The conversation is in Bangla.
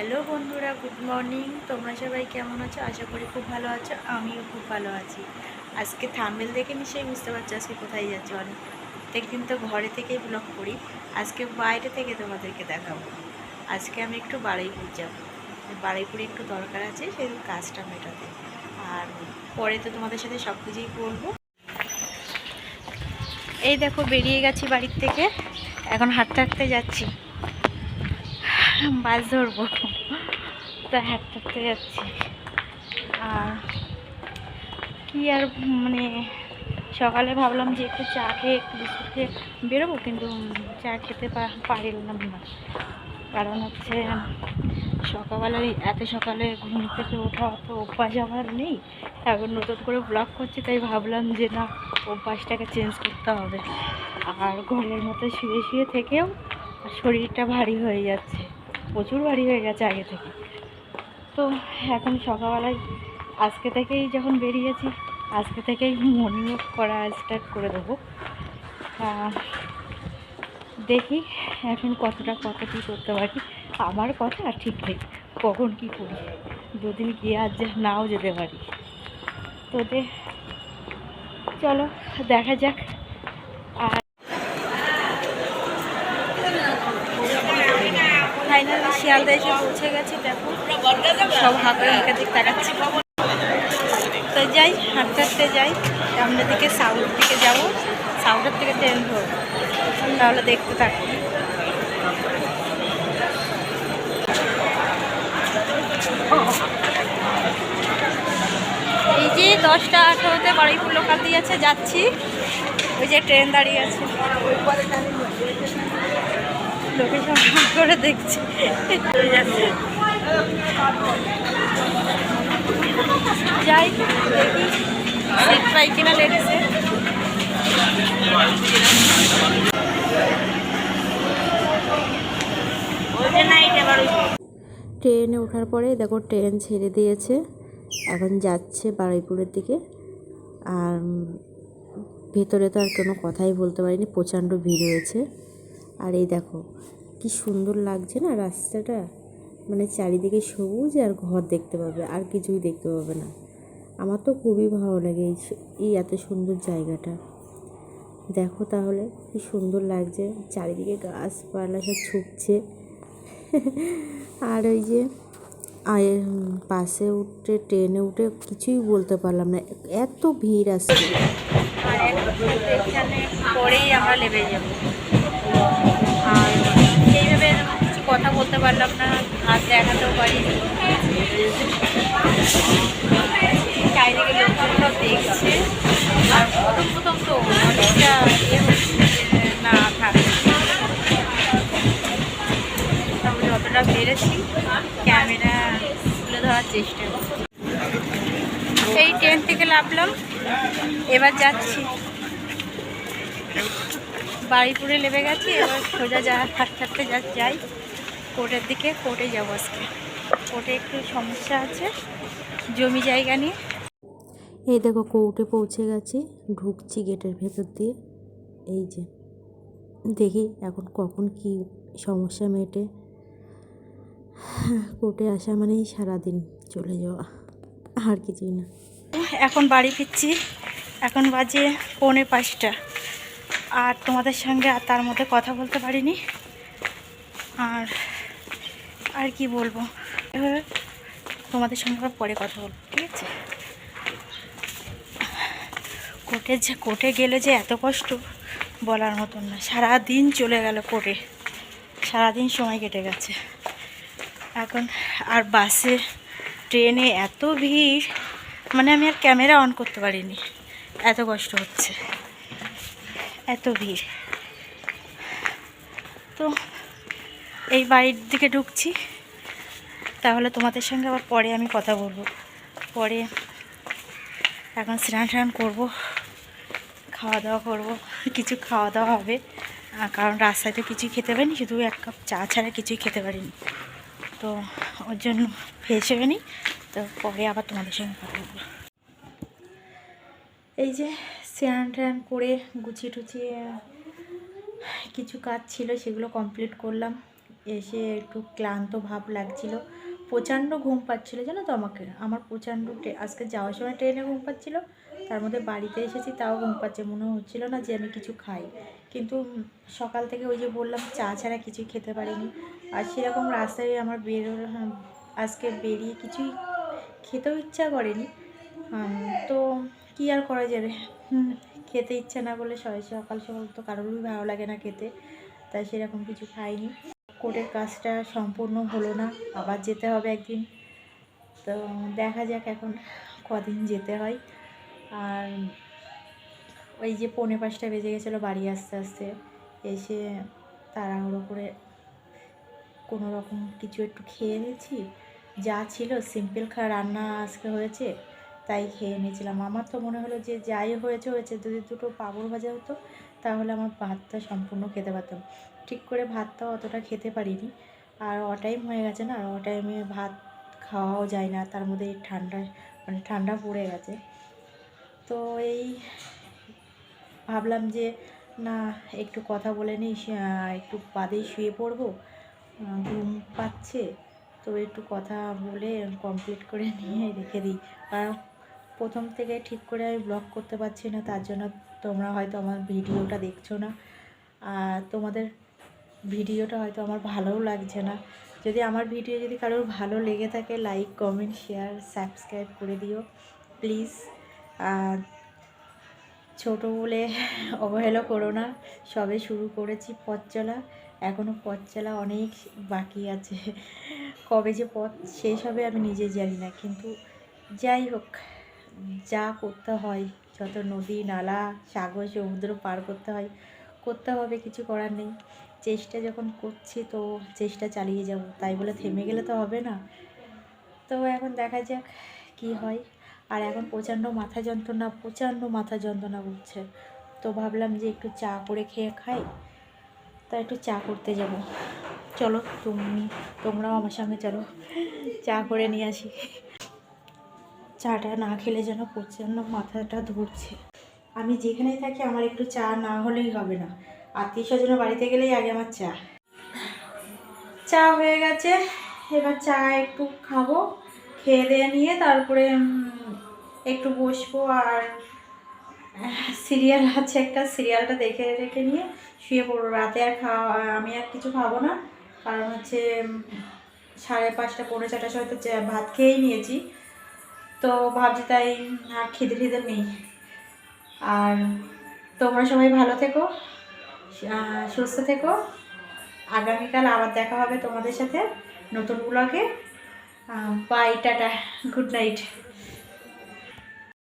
হ্যালো বন্ধুরা, গুড মর্নিং। তোমরা সবাই কেমন আছো? আশা করি খুব ভালো আছো। আমিও খুব ভালো আছি। আজকে থাম্বনেল দেখে নিশ্চয়ই বুঝতে পারছো আজকে কোথায় যাচ্ছি। প্রত্যেকদিন তো ঘরে থেকেই ব্লগ করি, আজকে বাইরে থেকে তোমাদেরকে দেখাবো। আজকে আমি একটু বারুইপুর যাব। বারুইপুরে একটু দরকার আছে, সেই কাজটা মেটাতে। আর পরে তো তোমাদের সাথে সব কিছুই বলবো। এই দেখো, বেরিয়ে গেছি বাড়ির থেকে, এখন হাঁটতে হাঁটতে যাচ্ছি। বাস ধরবো, তা হাঁটতে হাঁটতে যাচ্ছি। আর কি আর মানে সকালে ভাবলাম যে একটু চা খেয়ে একটু বিস্কুট খেয়ে বেরোবো, কিন্তু চা খেতে পারলাম না। কারণ হচ্ছে সকালবেলায় এত সকালে ঘুম থেকে ওঠা তো অভ্যাস আমার নেই। এখন নতুন করে ব্লগ করছি, তাই ভাবলাম যে না, অভ্যাসটাকে চেঞ্জ করতে হবে। আর ঘরের মতো শুয়ে শুয়ে থেকেও শরীরটা ভারী হয়ে যাচ্ছে, প্রচুর ভারী হয়ে গেছে আগে থেকে। তো এখন সকালবেলায় আজকে থেকেই যখন বেরিয়েছি, আজকে থেকেই মর্নিং ওয়াক করা স্টার্ট করে দেবো। দেখি এখন কত কী করতে পারি। আমার কথা ঠিক নেই কখন কি করি, দুদিন গিয়ে আজ নাও যেতে পারি। তো চলো দেখা যাক। আর ফাইনালি শিয়ালদা এসে পৌঁছে গেছি। দেখো সব হাঁকা দিক তাকাচ্ছি। তো যাই, হাঁটতে হাঁটতে যাই। সামনের দিকে সাউথ দিকে যাবো, সাউথের থেকে ট্রেন ধরবো। তাহলে দেখতে থাকো। এই যে 10টা 18-তে বারুইপুর লোকাল দিয়ে আছে, যাচ্ছি। ওই যে ট্রেন দাঁড়িয়ে আছে, লোকেশন করে দেখছি। যাই দেখি সিট পাই কিনা লেডিসে। ট্রেনে ওঠার পরে দেখো ট্রেন ছেড়ে দিয়েছে, এখন যাচ্ছে বারুইপুরের দিকে। আর ভেতরে তো আর কোনো কথাই বলতে পারিনি, প্রচণ্ড ভিড় হয়েছে। আর এই দেখো কি সুন্দর লাগছে না রাস্তাটা, মানে চারিদিকে সবুজ আর ঘর দেখতে পাবে, আর কিছুই দেখতে পাবে না। আমার তো খুবই ভালো লাগে এই এত সুন্দর জায়গাটা। দেখো তাহলে কি সুন্দর লাগছে, চারিদিকে গাছপালা সব ছুটছে। আর ওই যে বাসে উঠে ট্রেনে উঠে কিছুই বলতে পারলাম না, এত ভিড় আসছে। আর এখানে পরেই আমরা নেমে যাব। আর সেইভাবে কিছু কথা বলতে পারলাম না, হাত দেখাতেও পারিনি। চারিদিকে লোকজন সব দেখছে। আর প্রথম তো অনেকটা না থাকে, তবে যতটা পেরেছি ক্যামেরা তুলে ধরার চেষ্টা করছি। এই ট্রেন থেকে নামলাম, এবার যাচ্ছি বারুইপুরে। নেমে গেছি, এবার সোজা হাঁটতে হাঁটতে যাই কোর্টের দিকে। কোর্টে যাবো আজকে, কোর্টে একটু সমস্যা আছে জমি জায়গা নিয়ে। এই দেখো কোর্টে পৌঁছে গেছি, ঢুকছি গেটের ভেতর দিয়ে। এই যে দেখি এখন কখন কি সমস্যা মেটে। কোর্টে আসা মানেই সারাদিন চলে যাওয়া, আর কিছুই না। এখন বাড়ি ফিরছি, এখন বাজে 4:45। আর তোমাদের সঙ্গে আর তার মধ্যে কথা বলতে পারিনি। আর কি বলবো, তোমাদের সঙ্গে আবার পরে কথা বলবো, ঠিক আছে? কোর্টে গেলে যে এত কষ্ট বলার মতন না। সারাদিন চলে গেল কোর্টে, সারাদিন সময় কেটে গেছে। এখন আর বাসে ট্রেনে এত ভিড়, মানে আমি আর ক্যামেরা অন করতে পারিনি, এত কষ্ট হচ্ছে, এত ভিড়। তো এই বাড়ির দিকে ঢুকছি, তাহলে তোমাদের সঙ্গে আবার পরে আমি কথা বলবো। পরে এখন স্নান করবো, খাওয়া দাওয়া করবো, কিছু খাওয়া দাওয়া হবে। কারণ রাস্তায় তো কিছুই খেতে পারিনি, শুধু 1 কাপ চা ছাড়া কিছুই খেতে পারিনি। তো ওর জন্য ফ্রেশ হয়ে নিই, তো পরে আবার তোমাদের সঙ্গে কথা বলবো। এই যে স্নান করে গুছিয়ে টুছিয়ে কিছু কাজ ছিল সেগুলো কমপ্লিট করলাম। এসে একটু ক্লান্ত ভাব লাগছিল, প্রচণ্ড ঘুম পাচ্ছিলো জানো তো। আমার প্রচণ্ড আজকে যাওয়ার সময় ট্রেনে ঘুম পাচ্ছিল, তার মধ্যে বাড়িতে এসেছি তাও ঘুম পাচ্ছে, মনে হচ্ছিল না যে আমি কিছু খাই। কিন্তু সকাল থেকে ওই যে বললাম চা ছাড়া কিছুই খেতে পারিনি। আর সেরকম রাস্তায় আমার আজকে বেরিয়ে কিছুই খেতেও ইচ্ছা করেনি। তো কী আর করা যাবে, খেতে ইচ্ছা না করলে সকাল সকাল তো কারোরই ভালো লাগে না খেতে, তাই সেরকম কিছু খাইনি। কোর্টের কাজটা সম্পূর্ণ হলো না, আবার যেতে হবে একদিন। তো দেখা যাক এখন কদিন যেতে হয়। আর ওই যে 4:45 বেজে গেছিলো বাড়ি আস্তে আস্তে, এসে তাড়াহুড়ো করে কোনো রকম কিছু একটু খেয়ে নিয়েছি, যা ছিল সিম্পল রান্না আজকে হয়েছে তাই খেয়ে নিয়েছিলাম। আমার তো মনে হলো যে যাই হয়েছে হয়েছে, যদি দুটো পাঁপড় ভাজা হতো তাহলে আমার ভাতটা সম্পূর্ণ খেতে পারতাম। ঠিক করে ভাতটাও অতটা খেতে পারিনি, আর টাইম হয়ে গেছে না, আর টাইমে ভাত খাওয়াও যায় না, তার মধ্যে ঠান্ডা পড়ে গেছে। তো এই ভাবলাম যে না একটু কথা বলে নিই, একটু বাদেই শুয়ে পড়বো, ঘুম পাচ্ছে, তো একটু কথা বলে কমপ্লিট করে নিয়ে রেখে দিই। কারণ প্রথম থেকে ঠিক করে আমি ব্লগ করতে পারছি না, তার জন্য তোমরা হয়তো আমার ভিডিওটা দেখছো না, আর তোমাদের ভিডিওটা হয়তো আমার ভালোও লাগছে না। যদি আমার ভিডিও যদি কারোর ভালো লেগে থাকে, লাইক কমেন্ট শেয়ার সাবস্ক্রাইব করে দিও প্লিজ। ছোটো বলে অবহেলা করো না, সবে শুরু করেছি পথ চলা, এখনও পথ চলা অনেক বাকি আছে। কবে যে পথ শেষ হবে আমি নিজে জানি না, কিন্তু যাই হোক, যা করতে হয়, যত নদী নালা সাগর সমুদ্র পার করতে হবে, কিছু করার নেই। চেষ্টা যখন করছি তো চেষ্টা চালিয়ে যাব, তাই বলে থেমে গেলে তো হবে না। তো এখন দেখা যাক কি হয়। আর এখন প্রচণ্ড মাথা যন্ত্রণা করছে, তো ভাবলাম যে একটু চা করে খেয়ে খাই, তাই একটু চা করতে যাব। চলো তোমরাও আমার সঙ্গে চলো, চা করে নিয়ে আসি। চাটা না খেলে যেন প্রচণ্ড মাথাটা ধরছে। আমি যেখানেই থাকি আমার একটু চা না হলেই হবে না, আত্মীয় স্বজন বাড়িতে গেলেই আগে আমার চা হয়ে গেছে। এবার চা একটু খাবো, খেয়ে দিয়ে নিয়ে তারপরে একটু বসবো, আর সিরিয়াল আছে একটা, সিরিয়ালটা দেখে রেখে নিয়ে শুয়ে পড়বো। রাতে আর আমি আর কিছু খাবো না, কারণ হচ্ছে 5:30 পৌনে 4টার সময় তো ভাত খেয়েই নিয়েছি, তো ভাবছি তাই আর খিদে নেই। আর তোমরা সবাই ভালো থেকো, সুস্থ থেকো। আগামীকাল আবার দেখা হবে তোমাদের সাথে নতুন ব্লগে। Bye, tata, good night.